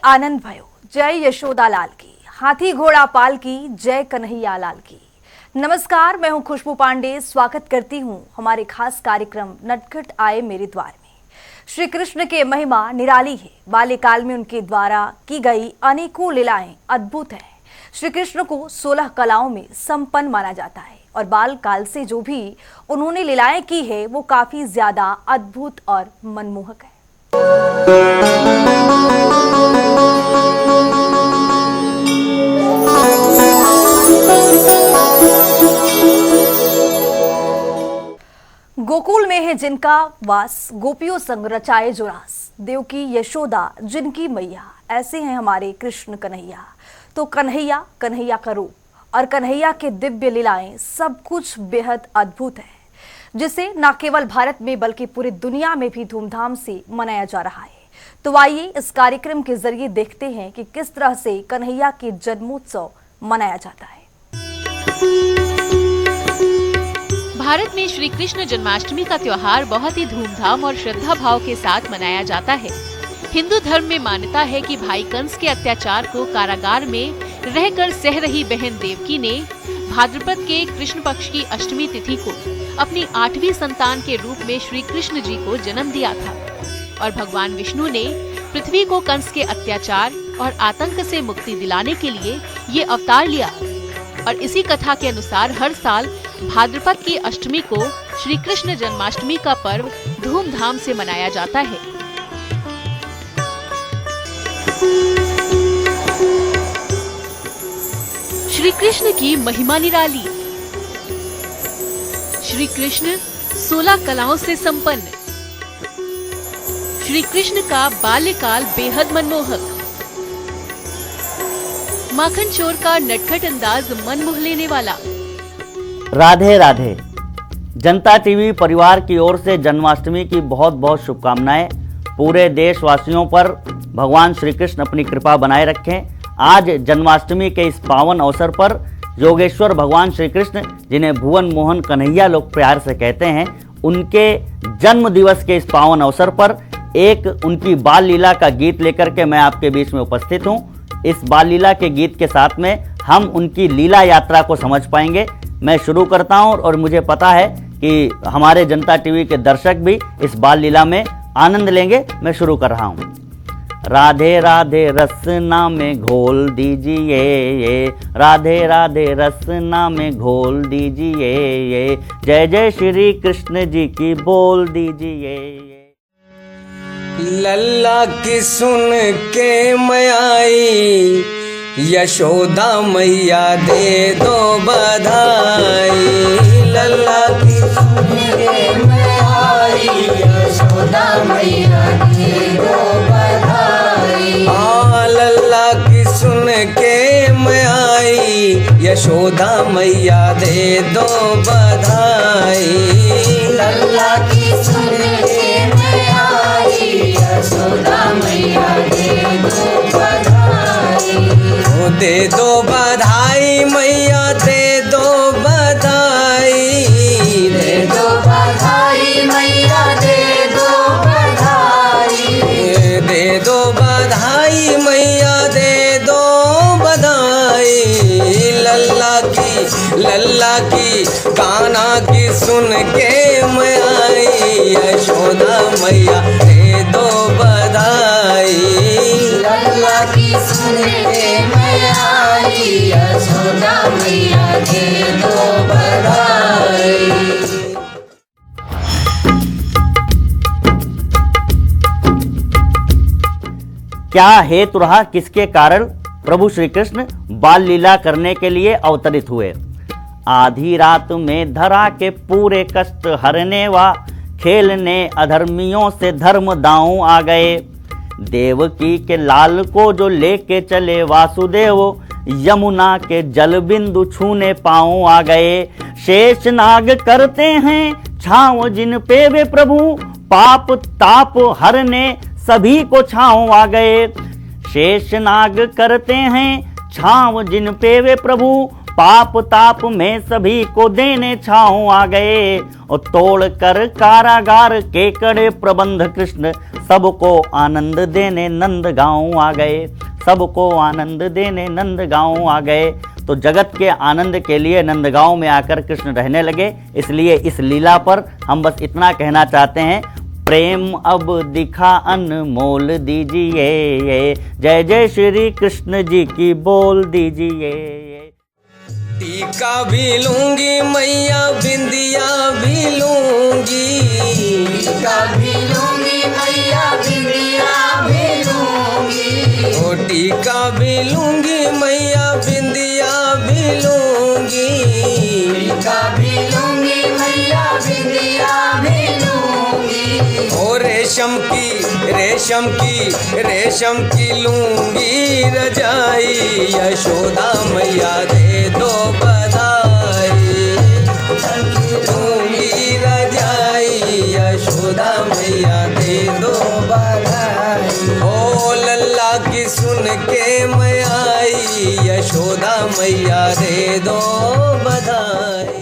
आनंद भयो। जय यशोदा लाल की, हाथी घोड़ा पाल की, जय कन्हैया लाल की। नमस्कार, मैं हूं खुशबू पांडे। स्वागत करती हूं हमारे खास कार्यक्रम नटखट आए मेरे द्वार में। श्री कृष्ण के महिमा निराली है। बाल्यकाल में उनके द्वारा की गई अनेकों लीलाएं अद्भुत है। श्री कृष्ण को 16 कलाओं में संपन्न माना जाता है और बाल काल से जो भी उन्होंने लीलाएं की है वो काफी ज्यादा अद्भुत और मनमोहक है। गोकुल में है जिनका वास, गोपियों संग रचाए जो रास। देवकी यशोदा जिनकी मैया, ऐसे हैं हमारे कृष्ण कन्हैया। तो कन्हैया, कन्हैया का रूप और कन्हैया के दिव्य लीलाएं सब कुछ बेहद अद्भुत है, जिसे न केवल भारत में बल्कि पूरी दुनिया में भी धूमधाम से मनाया जा रहा है। तो आइए इस कार्यक्रम के जरिए देखते हैं कि किस तरह से कन्हैया के जन्मोत्सव मनाया जाता है। भारत में श्री कृष्ण जन्माष्टमी का त्योहार बहुत ही धूमधाम और श्रद्धा भाव के साथ मनाया जाता है। हिंदू धर्म में मान्यता है कि भाई कंस के अत्याचार को कारागार में रहकर सह रही बहन देवकी ने भाद्रपद के कृष्ण पक्ष की अष्टमी तिथि को अपनी 8वीं संतान के रूप में श्री कृष्ण जी को जन्म दिया था और भगवान विष्णु ने पृथ्वी को कंस के अत्याचार और आतंक से मुक्ति दिलाने के लिए ये अवतार लिया। और इसी कथा के अनुसार हर साल भाद्रपद की अष्टमी को श्री कृष्ण जन्माष्टमी का पर्व धूमधाम से मनाया जाता है। श्री कृष्ण की महिमा निराली। श्री कृष्ण 16 कलाओं से संपन्न। श्री कृष्ण का बाल्यकाल बेहद मनमोहक। माखन चोर का नटखट अंदाज मन मोह लेने वाला। राधे राधे। जनता टीवी परिवार की ओर से जन्माष्टमी की बहुत बहुत शुभकामनाएं। पूरे देशवासियों पर भगवान श्री कृष्ण अपनी कृपा बनाए रखें। आज जन्माष्टमी के इस पावन अवसर पर योगेश्वर भगवान श्री कृष्ण, जिन्हें भुवन मोहन कन्हैया लोग प्यार से कहते हैं, उनके जन्म दिवस के इस पावन अवसर पर एक उनकी बाल लीला का गीत लेकर के मैं आपके बीच में उपस्थित हूँ। इस बाल लीला के गीत के साथ में हम उनकी लीला यात्रा को समझ पाएंगे। मैं शुरू करता हूं और मुझे पता है कि हमारे जनता टीवी के दर्शक भी इस बाल लीला में आनंद लेंगे। मैं शुरू कर रहा हूं। राधे राधे रसना में घोल दीजिए ये, राधे राधे रसना में घोल दीजिए ये, जय जय श्री कृष्ण जी की बोल दीजिए ये। लल्ला की सुन के मैं आई, यशोदा मैया दे दो बधाई। लल्ला की सुन के मैं आई, यशोदा मैया दे दो बधाई। लल्ला की सुन के मैं आई, यशोदा मैया दे दो बधाई। लल्ला की सुन के मैं आई, यशोदा मैया दे दो बधाई। दे दो बधाई मैया, दे दो बधाई। दे दो बधाई मैया, दे दो बधाई। दे दो बधाई मैया, दे दो बधाई। लल्ला की गाना की सुन के मैं आई, यशोदा मैया दे दो बधाई। लल्ला की सुन के मैं आई, यशोदा मैया दे दो बधाई। क्या हेतु रहा, किसके कारण प्रभु श्री कृष्ण बाल लीला करने के लिए अवतरित हुए? आधी रात में धरा के पूरे कष्ट हरने वा, खेलने अधर्मियों से धर्म दांव आ गए। देवकी के लाल को जो लेके चले वासुदेव, यमुना के जल बिंदु छूने पांव आ गए। शेष नाग करते हैं छाँव जिन पे वे प्रभु, पाप ताप हरने सभी को छाँव आ गए। शेष नाग करते हैं छाँव जिन पे वे प्रभु, पाप ताप में सभी को देने छाँव आ गए, और तोड़ कर कारागार के कड़े प्रबंध कृष्ण सबको आनंद देने नंद गाँव आ गए, सबको आनंद देने नंद गाँव आ गए। तो जगत के आनंद के लिए नंदगांव में आकर कृष्ण रहने लगे। इसलिए इस लीला पर हम बस इतना कहना चाहते हैं, प्रेम अब दिखा अनमोल दीजिए, जय जय श्री कृष्ण जी की बोल दीजिए। टीका भी लूंगी मैया बिंदिया भी लूंगी, टीका भी लूंगी मैया बिंदिया भी लूंगी, ओ टीका भी लूंगी मैया बिंदिया भी लूंगी, टीका भी लूंगी मैया बिंदिया भी लूंगी, ओ रेशम की लूंगी रजाई, यशोदा मैया दे दो बधाई, लूंगी रजाई यशोदा मैया दे दो बधाई, ओ लल्ला की सुन के मैं आई, यशोदा मैया दे दो बधाई।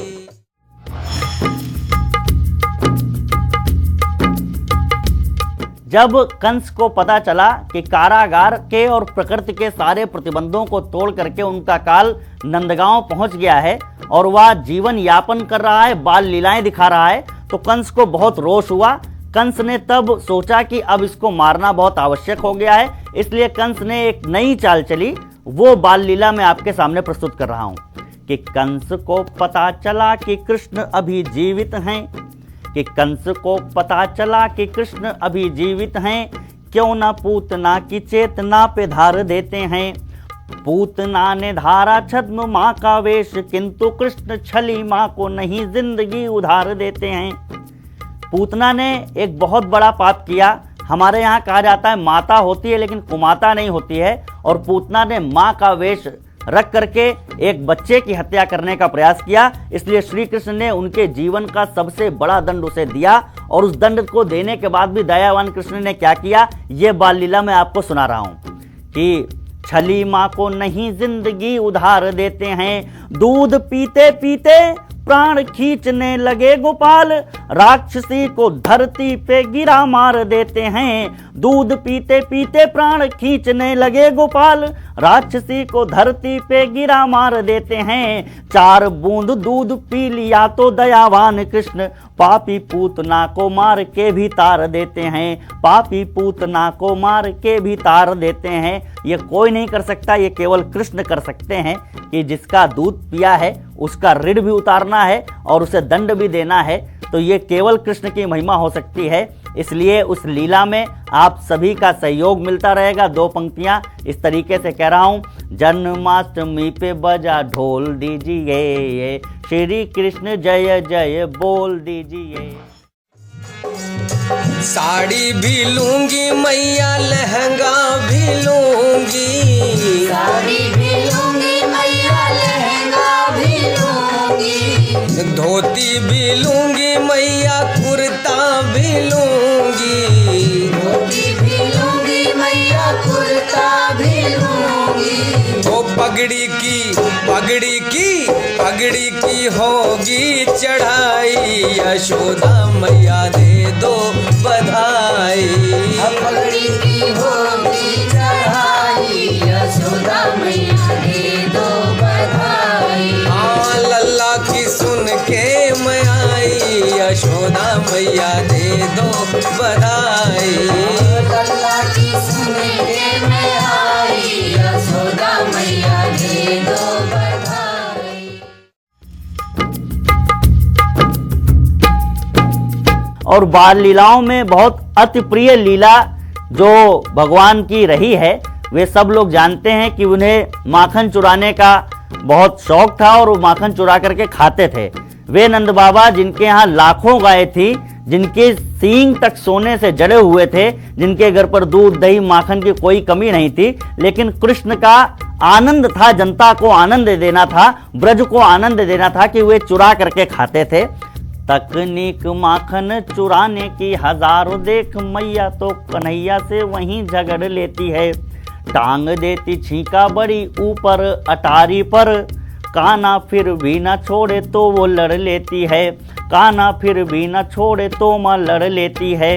जब कंस को पता चला कि कारागार के और प्रकृति के सारे प्रतिबंधों को तोड़ करके उनका काल नंदगांव पहुंच गया है और वह जीवन यापन कर रहा है, बाल लीलाएं दिखा रहा है, तो कंस को बहुत रोष हुआ। कंस ने तब सोचा कि अब इसको मारना बहुत आवश्यक हो गया है, इसलिए कंस ने एक नई चाल चली, वो बाल लीला मैं आपके सामने प्रस्तुत कर रहा हूं कि कंस को पता चला कि कृष्ण अभी जीवित हैं, कि कंस को पता चला कि कृष्ण अभी जीवित हैं, क्यों न पूतना की चेतना पे धार देते हैं। पूतना ने धारा छद्म माँ का वेश, किंतु कृष्ण छली माँ को नहीं जिंदगी उधार देते हैं। पूतना ने एक बहुत बड़ा पाप किया। हमारे यहाँ कहा जाता है माता होती है लेकिन कुमाता नहीं होती है, और पूतना ने माँ का वेश रख करके एक बच्चे की हत्या करने का प्रयास किया। इसलिए श्री कृष्ण ने उनके जीवन का सबसे बड़ा दंड उसे दिया, और उस दंड को देने के बाद भी दयावान कृष्ण ने क्या किया, ये बाल लीला मैं आपको सुना रहा हूं कि छली माँ को नहीं जिंदगी उधार देते हैं, दूध पीते पीते प्राण खींचने लगे गोपाल, राक्षसी को धरती पे गिरा मार देते हैं। दूध पीते पीते प्राण खींचने लगे गोपाल, राक्षसी को धरती पे गिरा मार देते हैं। 4 बूंद दूध पी लिया तो दयावान कृष्ण, पापी पूतना को मार के भी तार देते हैं, पापी पूतना को मार के भी तार देते हैं। ये कोई नहीं कर सकता, ये केवल कृष्ण कर सकते हैं कि जिसका दूध पिया है उसका ऋण भी उतारना है और उसे दंड भी देना है, तो ये केवल कृष्ण की महिमा हो सकती है। इसलिए उस लीला में आप सभी का सहयोग मिलता रहेगा। 2 पंक्तियां इस तरीके से कह रहा हूं, जन्माष्टमी पे बजा ढोल दीजिए, श्री कृष्ण जय जय बोल दीजिए। साड़ी भी लूंगी मैया लहंगा भी लूंगी, साड़ी भी लूंगी मैया लहंगा भी लूंगी, धोती भी लूंगी मैया कुर्ता भी लूंगी, धोती भी लूंगी मैया कुर्ता भी लूंगी, ओ पगड़ी की होगी चढ़ाई, यशोदा मैया दे दो बधाई, पगड़ी की होगी चढ़ाई, यशोदा मैया दे दो बधाई। हाँ लल्ला की सुन के मैं आई, यशोदा मैया दे दो बधाई, लल्ला की सुन के मैं आई, यशोदा मैया दे दो बधाई। और बाल लीलाओं में बहुत अति प्रिय लीला जो भगवान की रही है, वे सब लोग जानते हैं कि उन्हें माखन चुराने का बहुत शौक था और वो माखन चुरा करके खाते थे। वे नंद बाबा जिनके यहाँ लाखों गायें थी, जिनके सींग तक सोने से जड़े हुए थे, जिनके घर पर दूध दही माखन की कोई कमी नहीं थी, लेकिन कृष्ण का आनंद था, जनता को आनंद देना था, ब्रज को आनंद देना था कि वे चुरा करके खाते थे। तकनीक माखन चुराने की हजारों देख, मैया तो कन्हैया से वहीं झगड़ लेती है, टांग देती छींका बड़ी ऊपर अटारी पर, कान्हा फिर भी न छोड़े तो वो लड़ लेती है, कान्हा फिर भी न छोड़े तो माँ लड़ लेती है।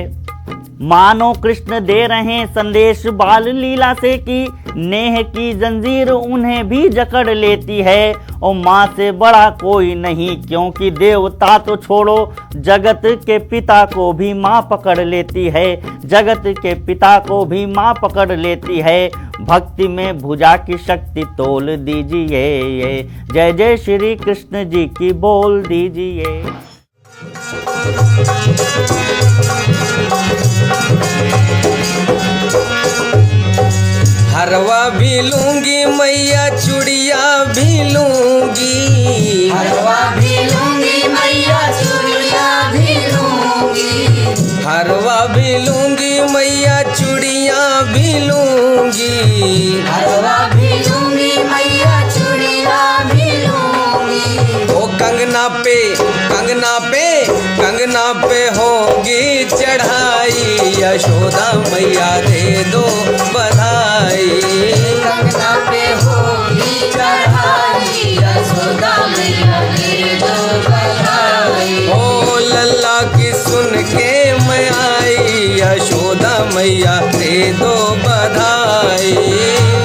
मानो कृष्ण दे रहे संदेश बाल लीला से कि नेह की जंजीर उन्हें भी जकड़ लेती है। और माँ से बड़ा कोई नहीं, क्योंकि देवता तो छोड़ो जगत के पिता को भी माँ पकड़ लेती है, जगत के पिता को भी माँ पकड़ लेती है। भक्ति में भुजा की शक्ति तोल दीजिए, जय जय श्री कृष्ण जी की बोल दीजिए। हरवा भी लूंगी मैया चूड़िया भी लूंगी, हरवा भी लूंगी मैया चूड़िया भी लूंगी, हरवा भी लूंगी मैया चूड़िया भी लूंगी, हरवा भी लूंगी मैया चूड़िया भी लूंगी। ओ कंगना पे कंगना पे कंगना पे होगी चढ़ाई, यशोदा मैया दे दो बधाई। कंगना पे होगी चढ़ाई, यशोदा मैया दे दो बधाई। ओ लल्ला की सुन के मैं आई, यशोदा मैया दे दो बधाई।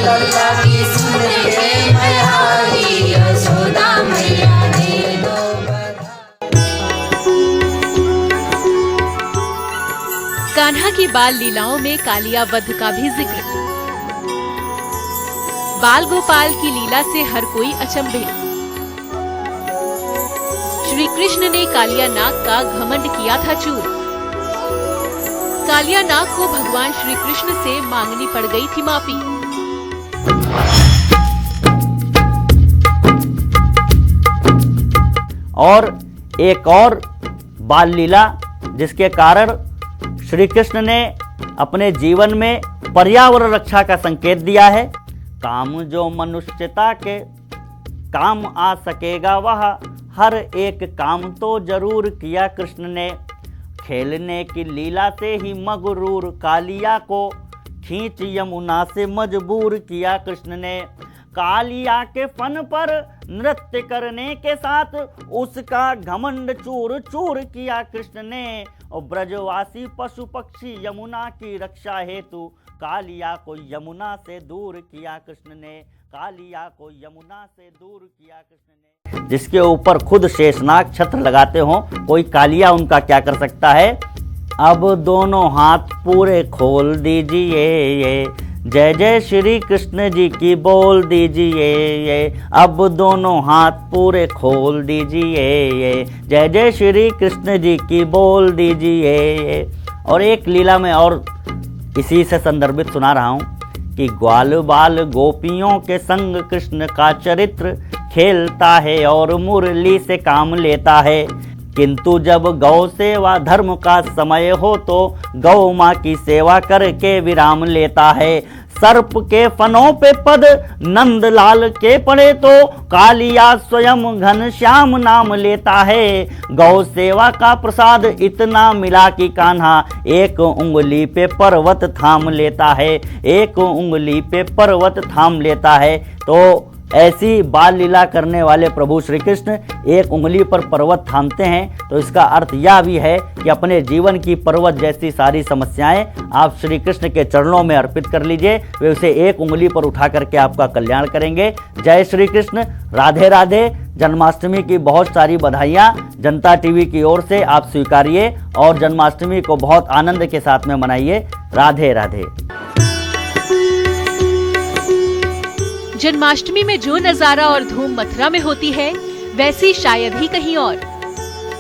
लल्ला की सुन के मैं आई, यशोदा मैया दे दो बधाई। कान्हा की बाल लीलाओं में कालिया वध का भी जिक्र। बाल गोपाल की लीला से हर कोई अचंभे। श्री कृष्ण ने कालिया नाग का घमंड किया था चूर। कालिया नाग को भगवान श्री कृष्ण से मांगनी पड़ गई थी माफी। और एक और बाल लीला जिसके कारण श्री कृष्ण ने अपने जीवन में पर्यावरण रक्षा का संकेत दिया है। काम जो मनुष्यता के काम आ सकेगा वह हर एक काम तो जरूर किया कृष्ण ने। खेलने की लीला से ही मगरूर कालिया को खींच यमुना से मजबूर किया कृष्ण ने। कालिया के फन पर नृत्य करने के साथ उसका घमंड चूर चूर किया कृष्ण ने। और ब्रजवासी पशु पक्षी यमुना की रक्षा हेतु कालिया को यमुना से दूर किया कृष्ण ने, कालिया को यमुना से दूर किया कृष्ण ने। जिसके ऊपर खुद शेषनाग छत्र लगाते हो, कोई कालिया उनका क्या कर सकता है। अब दोनों हाथ पूरे खोल दीजिए, जय जय श्री कृष्ण जी की बोल दीजिए। अब दोनों हाथ पूरे खोल दीजिए, जय जय श्री कृष्ण जी की बोल दीजिए। और एक लीला में और इसी से संदर्भित सुना रहा हूँ कि ग्वाल बाल गोपियों के संग कृष्ण का चरित्र खेलता है और मुरली से काम लेता है। किंतु जब गौ सेवा धर्म का समय हो तो गौ माँ की सेवा करके विराम लेता है। सर्प के फनों पे पद नंदलाल के पड़े तो कालिया स्वयं घनश्याम नाम लेता है। गौ सेवा का प्रसाद इतना मिला कि कान्हा एक उंगली पे पर्वत थाम लेता है, एक उंगली पे पर्वत थाम लेता है। तो ऐसी बाल लीला करने वाले प्रभु श्री कृष्ण एक उंगली पर पर्वत थामते हैं। तो इसका अर्थ यह भी है कि अपने जीवन की पर्वत जैसी सारी समस्याएं आप श्री कृष्ण के चरणों में अर्पित कर लीजिए, वे उसे एक उंगली पर उठा करके आपका कल्याण करेंगे। जय श्री कृष्ण, राधे राधे। जन्माष्टमी की बहुत सारी बधाइयाँ जनता टीवी की ओर से आप स्वीकारिए और जन्माष्टमी को बहुत आनंद के साथ में मनाइए। राधे राधे। जन्माष्टमी में जो नजारा और धूम मथुरा में होती है वैसी शायद ही कहीं और।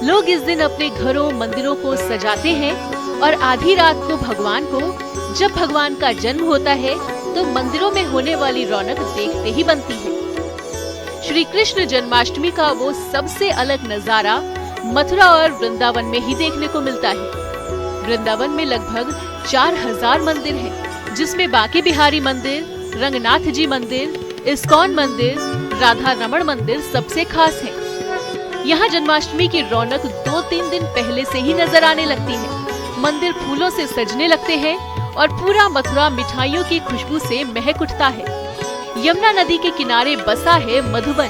लोग इस दिन अपने घरों मंदिरों को सजाते हैं और आधी रात को भगवान को, जब भगवान का जन्म होता है तो मंदिरों में होने वाली रौनक देखते ही बनती है। श्री कृष्ण जन्माष्टमी का वो सबसे अलग नजारा मथुरा और वृंदावन में ही देखने को मिलता है। वृंदावन में लगभग 4000 मंदिर हैं, जिसमें बांके बिहारी मंदिर, रंगनाथ जी मंदिर, इस्कॉन मंदिर, राधा रमण मंदिर सबसे खास है। यहाँ जन्माष्टमी की रौनक 2-3 दिन पहले से ही नजर आने लगती है। मंदिर फूलों से सजने लगते हैं और पूरा मथुरा मिठाइयों की खुशबू से महक उठता है। यमुना नदी के किनारे बसा है मधुबन।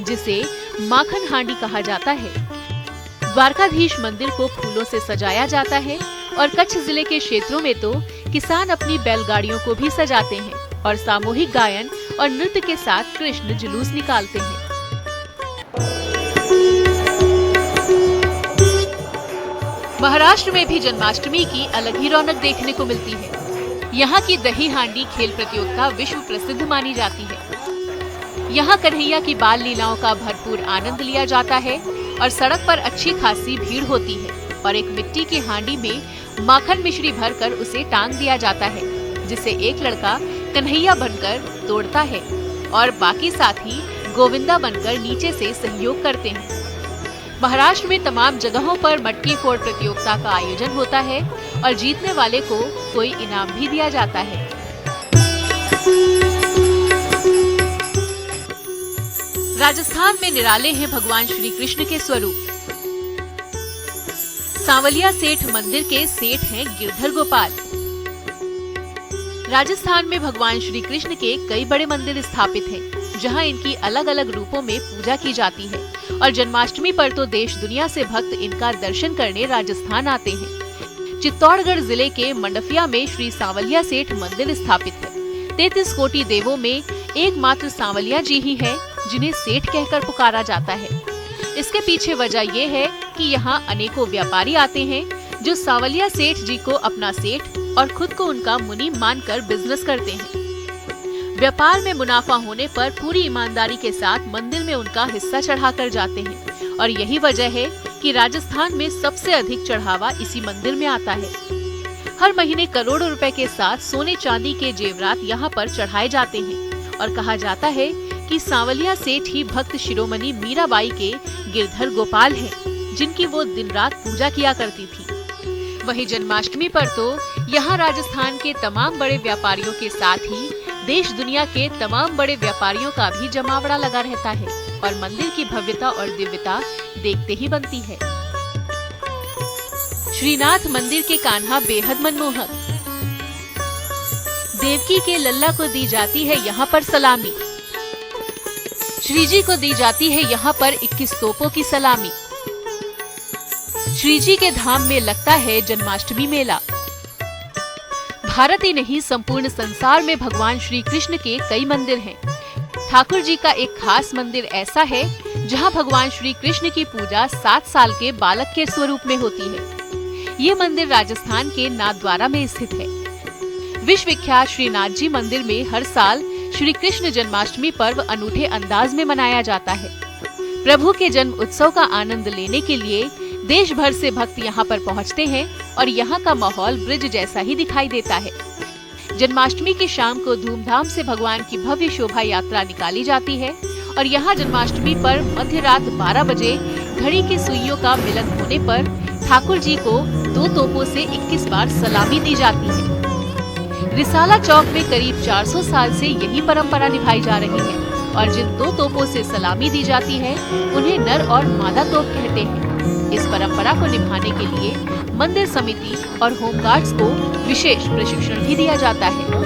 जिसे माखन हांडी कहा जाता है। द्वारकाधीश मंदिर को फूलों से सजाया जाता है और कच्छ जिले के क्षेत्रों में तो किसान अपनी बैलगाड़ियों को भी सजाते हैं और सामूहिक गायन और नृत्य के साथ कृष्ण जुलूस निकालते हैं। महाराष्ट्र में भी जन्माष्टमी की अलग ही रौनक देखने को मिलती है। यहाँ की दही हांडी खेल प्रतियोगिता विश्व प्रसिद्ध मानी जाती है। यहाँ कन्हैया की बाल लीलाओं का भरपूर आनंद लिया जाता है और सड़क पर अच्छी खासी भीड़ होती है और एक मिट्टी की हांडी में माखन मिश्री भरकर उसे टांग दिया जाता है, जिसे एक लड़का कन्हैया बनकर तोड़ता है और बाकी साथी गोविंदा बनकर नीचे से सहयोग करते हैं। महाराष्ट्र में तमाम जगहों पर मटकी फोड़ प्रतियोगिता का आयोजन होता है और जीतने वाले को कोई इनाम भी दिया जाता है। राजस्थान में निराले हैं भगवान श्री कृष्ण के स्वरूप। सांवलिया सेठ मंदिर के सेठ हैं गिरधर गोपाल। राजस्थान में भगवान श्री कृष्ण के कई बड़े मंदिर स्थापित हैं, जहां इनकी अलग अलग रूपों में पूजा की जाती है और जन्माष्टमी पर तो देश दुनिया से भक्त इनका दर्शन करने राजस्थान आते हैं। चित्तौड़गढ़ जिले के मंडफिया में श्री सांवलिया सेठ मंदिर स्थापित है। 33 कोटि देवों में एकमात्र सांवलिया जी ही है जिन्हें सेठ कहकर पुकारा जाता है। इसके पीछे वजह ये है कि यहाँ अनेकों व्यापारी आते हैं जो सांवलिया सेठ जी को अपना सेठ और खुद को उनका मुनि मानकर बिजनेस करते हैं। व्यापार में मुनाफा होने पर पूरी ईमानदारी के साथ मंदिर में उनका हिस्सा चढ़ा कर जाते हैं और यही वजह है कि राजस्थान में सबसे अधिक चढ़ावा इसी मंदिर में आता है। हर महीने करोड़ों रुपए के साथ सोने चांदी के जेवरात यहाँ पर चढ़ाए जाते हैं और कहा जाता है कि सांवलिया सेठ ही भक्त शिरोमणि मीराबाई के गिरधर गोपाल हैं, जिनकी वो दिन रात पूजा किया करती थी। वहीं जन्माष्टमी पर तो यहाँ राजस्थान के तमाम बड़े व्यापारियों के साथ ही देश दुनिया के तमाम बड़े व्यापारियों का भी जमावड़ा लगा रहता है और मंदिर की भव्यता और दिव्यता देखते ही बनती है। श्रीनाथ मंदिर के कान्हा बेहद मनमोहक। देवकी के लल्ला को दी जाती है यहाँ पर सलामी। श्रीजी को दी जाती है यहाँ पर 21 तोपों की सलामी। श्रीजी के धाम में लगता है जन्माष्टमी मेला। भारत ही नहीं, संपूर्ण संसार में भगवान श्री कृष्ण के कई मंदिर हैं। ठाकुर जी का एक खास मंदिर ऐसा है जहां भगवान श्री कृष्ण की पूजा 7 साल के बालक के स्वरूप में होती है। ये मंदिर राजस्थान के नाथद्वारा में स्थित है। विश्व विख्यात श्रीनाथ जी मंदिर में हर साल श्री कृष्ण जन्माष्टमी पर्व अनूठे अंदाज में मनाया जाता है। प्रभु के जन्म उत्सव का आनंद लेने के लिए देश भर से भक्त यहाँ पर पहुँचते हैं और यहाँ का माहौल ब्रिज जैसा ही दिखाई देता है। जन्माष्टमी की शाम को धूमधाम से भगवान की भव्य शोभा यात्रा निकाली जाती है और यहाँ जन्माष्टमी पर मध्य रात 12 बजे घड़ी की सुइयों का मिलन होने पर ठाकुर जी को 2 तोपों से 21 बार सलामी दी जाती है। रिसाला चौक में करीब 400 साल से यही परंपरा निभाई जा रही है और जिन 2 तोपों से सलामी दी जाती है उन्हें नर और मादा तोप कहते हैं। इस परंपरा को निभाने के लिए मंदिर समिति और होमगार्ड्स को विशेष प्रशिक्षण भी दिया जाता है।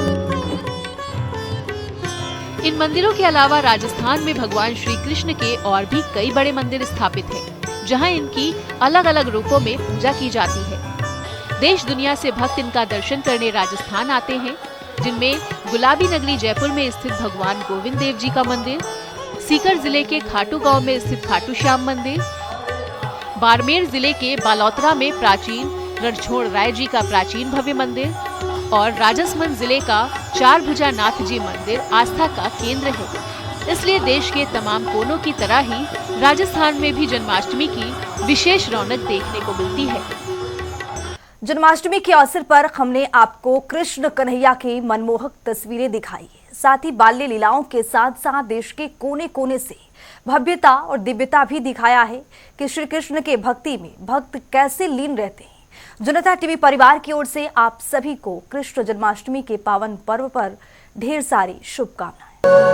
इन मंदिरों के अलावा राजस्थान में भगवान श्री कृष्ण के और भी कई बड़े मंदिर स्थापित हैं, जहां इनकी अलग अलग रूपों में पूजा की जाती है। देश दुनिया से भक्त इनका दर्शन करने राजस्थान आते हैं, जिनमें गुलाबी नगरी जयपुर में स्थित भगवान गोविंद देव जी का मंदिर, सीकर जिले के खाटू गांव में स्थित खाटू श्याम मंदिर, बाड़मेर जिले के बालोतरा में प्राचीन रणछोड़ राय जी का प्राचीन भव्य मंदिर और राजसमंद जिले का चारभुजा नाथ जी मंदिर आस्था का केंद्र है। इसलिए देश के तमाम कोनों की तरह ही राजस्थान में भी जन्माष्टमी की विशेष रौनक देखने को मिलती है। जन्माष्टमी के अवसर पर हमने आपको कृष्ण कन्हैया की मनमोहक तस्वीरें दिखाई है। साथ ही बाल्य लीलाओं के साथ साथ देश के कोने कोने से भव्यता और दिव्यता भी दिखाया है कि श्री कृष्ण के भक्ति में भक्त कैसे लीन रहते हैं। जनता टीवी परिवार की ओर से आप सभी को कृष्ण जन्माष्टमी के पावन पर्व पर ढेर सारी शुभकामनाएं।